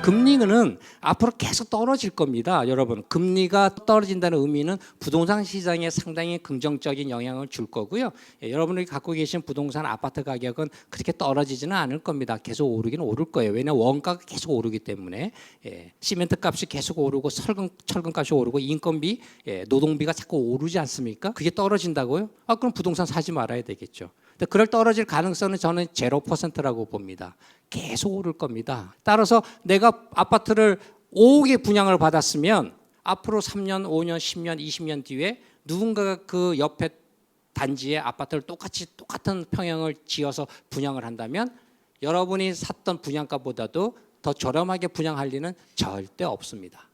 금리는 앞으로 계속 떨어질 겁니다. 여러분, 금리가 떨어진다는 의미는 부동산 시장에 상당히 긍정적인 영향을 줄 거고요. 여러분들이 갖고 계신 부동산 아파트 가격은 그렇게 떨어지지는 않을 겁니다. 계속 오르긴 오를 거예요. 왜냐하면 원가가 계속 오르기 때문에. 시멘트 값이 계속 오르고 철근 값이 오르고 인건비, 노동비가 자꾸 오르지 않습니까? 그게 떨어진다고요? 그럼 부동산 사지 말아야 되겠죠. 근데 그럴 떨어질 가능성은 저는 0%라고 봅니다. 계속 오를 겁니다. 따라서 내가 아파트를 5억에 분양을 받았으면 앞으로 3년, 5년, 10년, 20년 뒤에 누군가가 그 옆에 단지에 아파트를 똑같은 평형을 지어서 분양을 한다면 여러분이 샀던 분양가보다도 더 저렴하게 분양할 리는 절대 없습니다.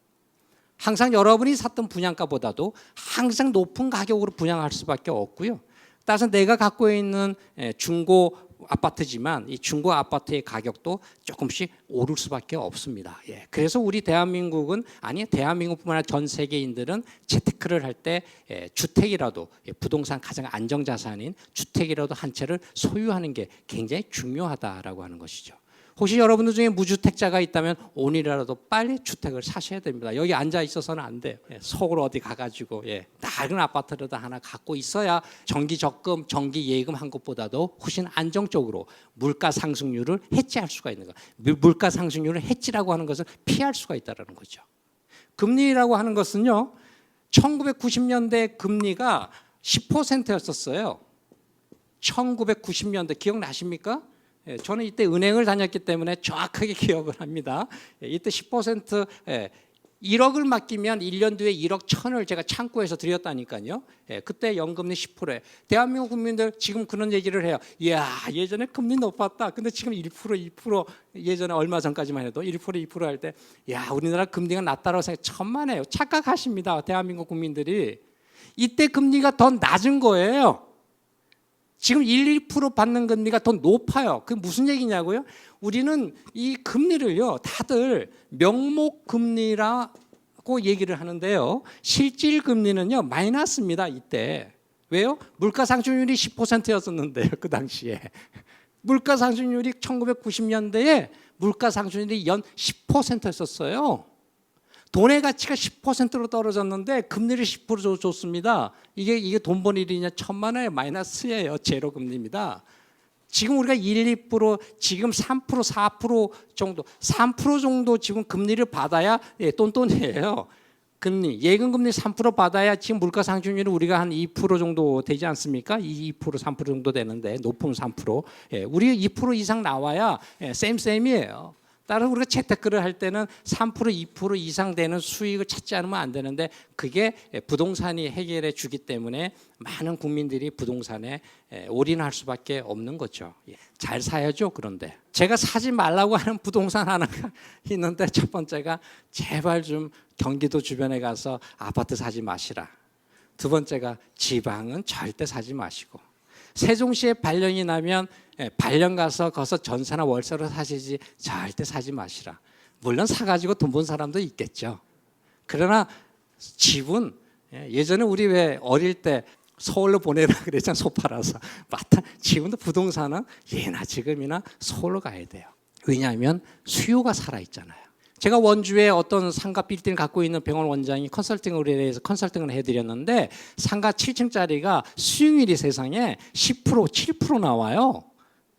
항상 여러분이 샀던 분양가보다도 항상 높은 가격으로 분양할 수밖에 없고요. 따라서 내가 갖고 있는 중고 아파트지만 이 중고 아파트의 가격도 조금씩 오를 수밖에 없습니다. 그래서 우리 대한민국은 대한민국뿐만 아니라 전 세계인들은 재테크를 할 때 주택이라도 부동산 가장 안정자산인 주택이라도 한 채를 소유하는 게 굉장히 중요하다라고 하는 것이죠. 혹시 여러분들 중에 무주택자가 있다면 오늘이라도 빨리 주택을 사셔야 됩니다. 여기 앉아 있어서는 안 돼요. 서울 어디 가가지고 작은 아파트라도 하나 갖고 있어야 정기 적금, 정기 예금 한 것보다도 훨씬 안정적으로 물가 상승률을 해지할 수가 있는 거예요. 물가 상승률을 해지라고 하는 것을 피할 수가 있다는 거죠. 금리라고 하는 것은요, 1990년대 금리가 10%였었어요. 1990년대 기억나십니까? 저는 이때 은행을 다녔기 때문에 정확하게 기억을 합니다. 이때 10% 1억을 맡기면 1년 뒤에 1억 1천을 제가 창구에서 드렸다니까요. 그때 연금리 10%에 대한민국 국민들 지금 그런 얘기를 해요. 이야, 예전에 금리 높았다. 근데 지금 1% 예전에 얼마 전까지만 해도 1% 할 때 야, 우리나라 금리가 낮다라고 생각 천만에요. 착각하십니다. 대한민국 국민들이. 이때 금리가 더 낮은 거예요. 지금 1, 2% 받는 금리가 더 높아요. 그게 무슨 얘기냐고요? 우리는 이 금리를요, 다들 명목 금리라고 얘기를 하는데요. 실질 금리는요, 마이너스입니다, 이때. 왜요? 물가 상승률이 10%였었는데요, 그 당시에. 물가 상승률이 1990년대에 물가 상승률이 연 10%였었어요. 돈의 가치가 10%로 떨어졌는데 금리를 10% 줬습니다. 이게 돈 번 일이냐? 천만 원의 마이너스예요. 제로 금리입니다. 지금 우리가 1, 2%, 지금 3%, 4% 정도, 3% 정도 지금 금리를 받아야 똔똔이에요. 금리, 예금 금리 3% 받아야 지금 물가 상승률이 우리가 한 2% 정도 되지 않습니까? 2%, 3% 정도 되는데 높으면 3%. 우리 2% 이상 나와야 쌤이에요. 따라서 우리가 재테크를 할 때는 3%, 2% 이상 되는 수익을 찾지 않으면 안 되는데 그게 부동산이 해결해 주기 때문에 많은 국민들이 부동산에 올인할 수밖에 없는 거죠. 잘 사야죠. 그런데 제가 사지 말라고 하는 부동산 하나가 있는데 첫 번째가 제발 좀 경기도 주변에 가서 아파트 사지 마시라. 두 번째가 지방은 절대 사지 마시고 세종시에 발령이 나면 발령 가서 거기서 전세나 월세로 사시지 절대 사지 마시라. 물론 사가지고 돈 번 사람도 있겠죠. 그러나 집은 예전에 우리 왜 어릴 때 서울로 보내라 그랬잖아. 소 팔아서. 지금도 부동산은 예나 지금이나 서울로 가야 돼요. 왜냐하면 수요가 살아있잖아요. 제가 원주에 어떤 상가 빌딩을 갖고 있는 병원 원장이 컨설팅을 해서 컨설팅을 해드렸는데 상가 7층짜리가 수익률이 세상에 10%, 7% 나와요.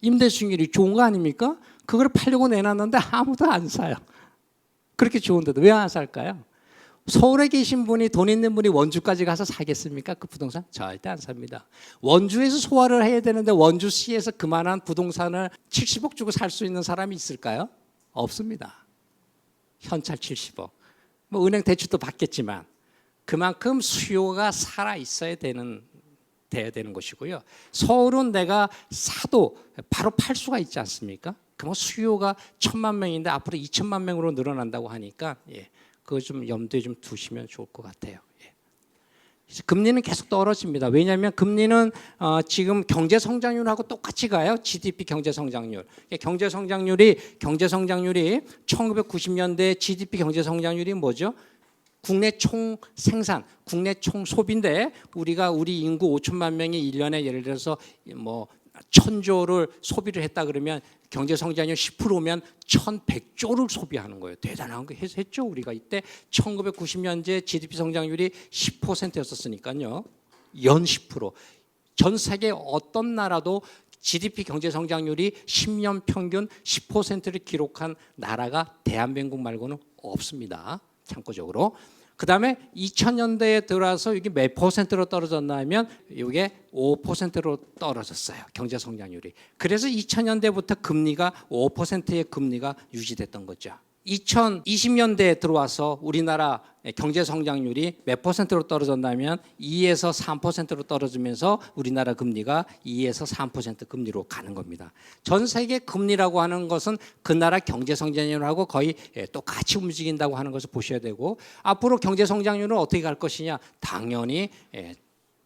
임대 수익률이 좋은 거 아닙니까? 그걸 팔려고 내놨는데 아무도 안 사요. 그렇게 좋은데도 왜 안 살까요? 서울에 계신 분이 돈 있는 분이 원주까지 가서 사겠습니까? 그 부동산? 절대 안 삽니다. 원주에서 소화를 해야 되는데 원주시에서 그만한 부동산을 70억 주고 살 수 있는 사람이 있을까요? 없습니다. 현찰 70억. 뭐 은행 대출도 받겠지만 그만큼 수요가 살아 있어야 돼야 되는 것이고요. 서울은 내가 사도 바로 팔 수가 있지 않습니까? 그럼 수요가 1,000만 명인데 앞으로 2,000만 명으로 늘어난다고 하니까 그거 좀 염두에 좀 두시면 좋을 것 같아요. 금리는 계속 떨어집니다. 왜냐하면 금리는 지금 경제 성장률하고 똑같이 가요. GDP 경제 성장률. 경제 성장률이 1990년대 GDP 경제 성장률이 뭐죠? 국내 총 생산, 국내 총 소비인데 우리 인구 5천만 명이 1년에 예를 들어서 뭐 1000조를 소비를 했다 그러면 경제 성장률 10%면 1100조를 소비하는 거예요. 대단한 거 했죠. 우리가 이때 1990년대 GDP 성장률이 10%였었으니까요. 연 10%. 전 세계 어떤 나라도 GDP 경제 성장률이 10년 평균 10%를 기록한 나라가 대한민국 말고는 없습니다. 참고적으로. 그 다음에 2000년대에 들어와서 이게 몇 퍼센트로 떨어졌나 하면 이게 5%로 떨어졌어요. 경제 성장률이. 그래서 2000년대부터 금리가 5%의 금리가 유지됐던 거죠. 2020년대에 들어와서 우리나라 경제 성장률이 몇 퍼센트로 떨어졌냐면 2에서 3%로 떨어지면서 우리나라 금리가 2에서 3% 금리로 가는 겁니다. 전 세계 금리라고 하는 것은 그 나라 경제 성장률하고 거의 똑같이 움직인다고 하는 것을 보셔야 되고, 앞으로 경제 성장률은 어떻게 갈 것이냐? 당연히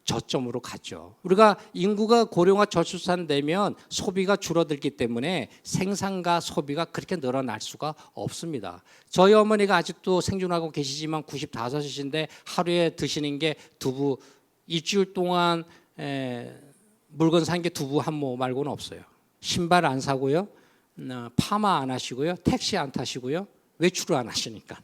저점으로 가죠. 우리가 인구가 고령화 저출산 되면 소비가 줄어들기 때문에 생산과 소비가 그렇게 늘어날 수가 없습니다. 저희 어머니가 아직도 생존하고 계시지만 95이신데 하루에 드시는 게 두부, 일주일 동안 물건 산 게 두부 한 모 말고는 없어요. 신발 안 사고요, 파마 안 하시고요, 택시 안 타시고요, 외출을 안 하시니까.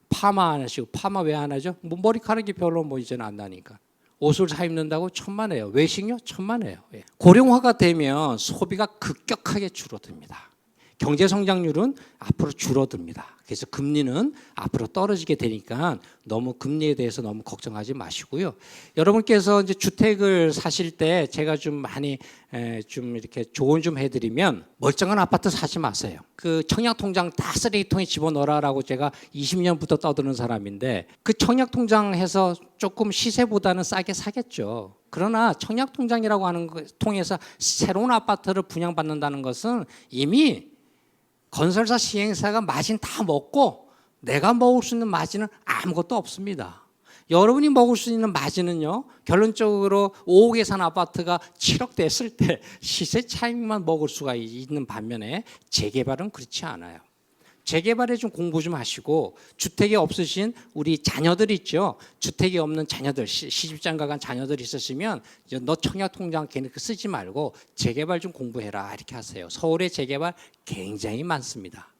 파마 안 하시고, 파마 왜 안 하죠? 뭐 머리카락이 별로 뭐 이제는 안 나니까. 옷을 사 입는다고 천만에요. 외식요? 천만에요. 고령화가 되면 소비가 급격하게 줄어듭니다. 경제 성장률은 앞으로 줄어듭니다. 그래서 금리는 앞으로 떨어지게 되니까 너무 금리에 대해서 너무 걱정하지 마시고요. 여러분께서 이제 주택을 사실 때 제가 좀 많이 좀 이렇게 조언 좀 해드리면, 멀쩡한 아파트 사지 마세요. 그 청약통장 다 쓰레기통에 집어넣으라고 제가 20년부터 떠드는 사람인데, 그 청약통장에서 조금 시세보다는 싸게 사겠죠. 그러나 청약통장이라고 하는 거 통해서 새로운 아파트를 분양받는다는 것은 이미 건설사 시행사가 마진 다 먹고 내가 먹을 수 있는 마진은 아무것도 없습니다. 여러분이 먹을 수 있는 마진은요, 결론적으로 5억에 산 아파트가 7억 됐을 때 시세 차익만 먹을 수가 있는 반면에 재개발은 그렇지 않아요. 재개발에 좀 공부 좀 하시고, 주택이 없으신 우리 자녀들 있죠. 주택이 없는 자녀들, 시집장가 간 자녀들 있으시면 너 청약통장 괜히 쓰지 말고 재개발 좀 공부해라 이렇게 하세요. 서울의 재개발 굉장히 많습니다.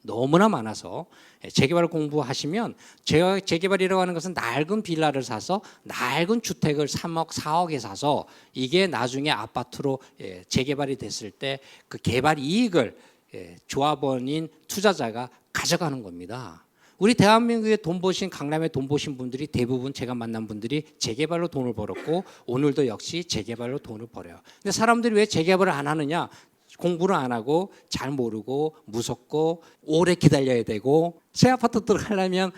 너무나 많아서 재개발 공부하시면, 재개발이라고 하는 것은 낡은 빌라를 사서 낡은 주택을 3억, 4억에 사서 이게 나중에 아파트로 재개발이 됐을 때 그 개발 이익을 조합원인 투자자가 가져가는 겁니다. 우리 대한민국에 돈 버신, 강남에 돈 버신 분들이 대부분 제가 만난 분들이 재개발로 돈을 벌었고, 오늘도 역시 재개발로 돈을 벌어요. 근데 사람들이 왜 재개발을 안 하느냐? 공부를 안 하고 잘 모르고 무섭고 오래 기다려야 되고, 새 아파트 들어가려면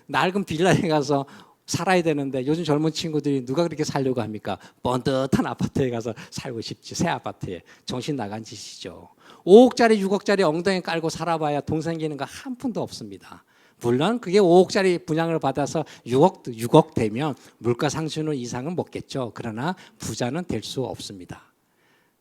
낡은 빌라에 가서 살아야 되는데, 요즘 젊은 친구들이 누가 그렇게 살려고 합니까? 번듯한 아파트에 가서 살고 싶지. 새 아파트에. 정신 나간 짓이죠. 5억짜리 6억짜리 엉덩이 깔고 살아봐야 돈 생기는 거 한 푼도 없습니다. 물론 그게 5억짜리 분양을 받아서 6억 되면 물가 상승률 이상은 먹겠죠. 그러나 부자는 될 수 없습니다.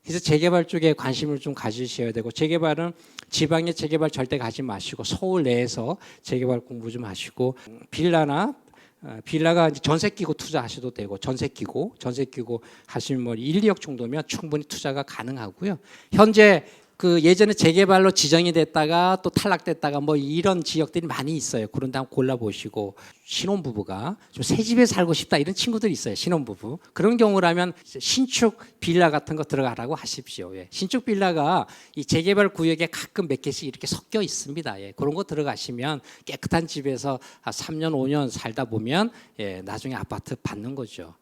그래서 재개발 쪽에 관심을 좀 가지셔야 되고, 재개발은 지방에 재개발 절대 가지 마시고 서울 내에서 재개발 공부 좀 하시고, 빌라가 이제 전세 끼고 투자하셔도 되고, 전세 끼고 하시면 뭐 1, 2억 정도면 충분히 투자가 가능하고요. 현재 그 예전에 재개발로 지정이 됐다가 또 탈락됐다가 뭐 이런 지역들이 많이 있어요. 그런 데 한번 골라보시고, 신혼부부가 좀 새 집에 살고 싶다 이런 친구들이 있어요. 신혼부부. 그런 경우라면 신축 빌라 같은 거 들어가라고 하십시오. 신축 빌라가 이 재개발 구역에 가끔 몇 개씩 이렇게 섞여 있습니다. 그런 거 들어가시면 깨끗한 집에서 3년, 5년 살다 보면 나중에 아파트 받는 거죠.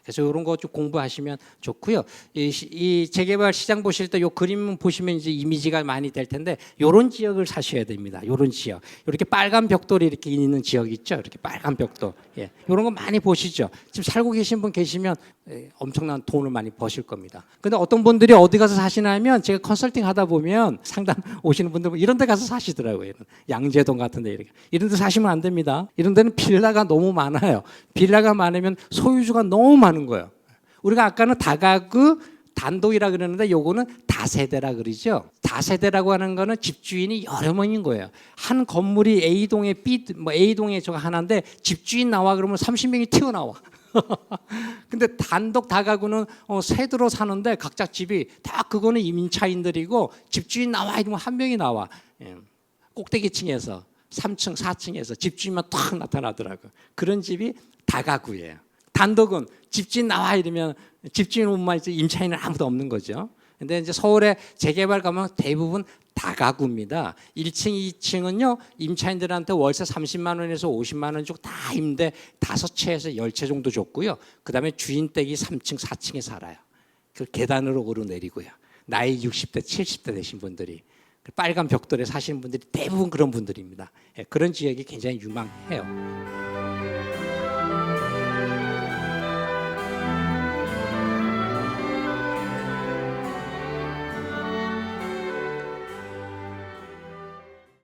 그래서 이런 거 좀 공부하시면 좋고요. 이 재개발 시장 보실 때 이 그림 보시면 이제 이미지가 많이 될 텐데, 이런 지역을 사셔야 됩니다. 이런 지역, 이렇게 빨간 벽돌이 이렇게 있는 지역 있죠. 이렇게 빨간 벽돌, 이런 거 많이 보시죠. 지금 살고 계신 분 계시면 엄청난 돈을 많이 버실 겁니다. 근데 어떤 분들이 어디 가서 사시냐면, 제가 컨설팅 하다 보면 상담 오시는 분들 이런 데 가서 사시더라고요. 양재동 같은 데 이런 데 사시면 안 됩니다. 이런 데는 빌라가 너무 많아요. 빌라가 많으면 소유주가 너무 많은 거예요. 우리가 아까는 다가구 단독이라 그러는데 요거는 다세대라 그러죠. 다세대라고 하는 거는 집주인이 여러 명인 거예요. 한 건물이 A동에 A동에 저거 하나인데 집주인 나와 그러면 30명이 튀어나와. 근데 단독 다가구는 세대로 사는데 각자 집이 다 그거는 임차인들이고 집주인 나와 이러면 한 명이 나와. 예. 꼭대기층에서 3층, 4층에서 집주인만 탁 나타나더라고. 그런 집이 다가구예요. 단독은 집주인 나와 이러면 집주인 옷만 있지 임차인은 아무도 없는 거죠. 근데 이제 서울에 재개발 가면 대부분 다가구입니다. 1층, 2층은요 임차인들한테 월세 30만 원에서 50만 원 주고 다 임대 5채에서 10채 정도 줬고요. 그다음에 주인 댁이 3층, 4층에 살아요. 그 계단으로 오르내리고요. 나이 60대, 70대 되신 분들이 빨간 벽돌에 사시는 분들이 대부분 그런 분들입니다. 그런 지역이 굉장히 유망해요.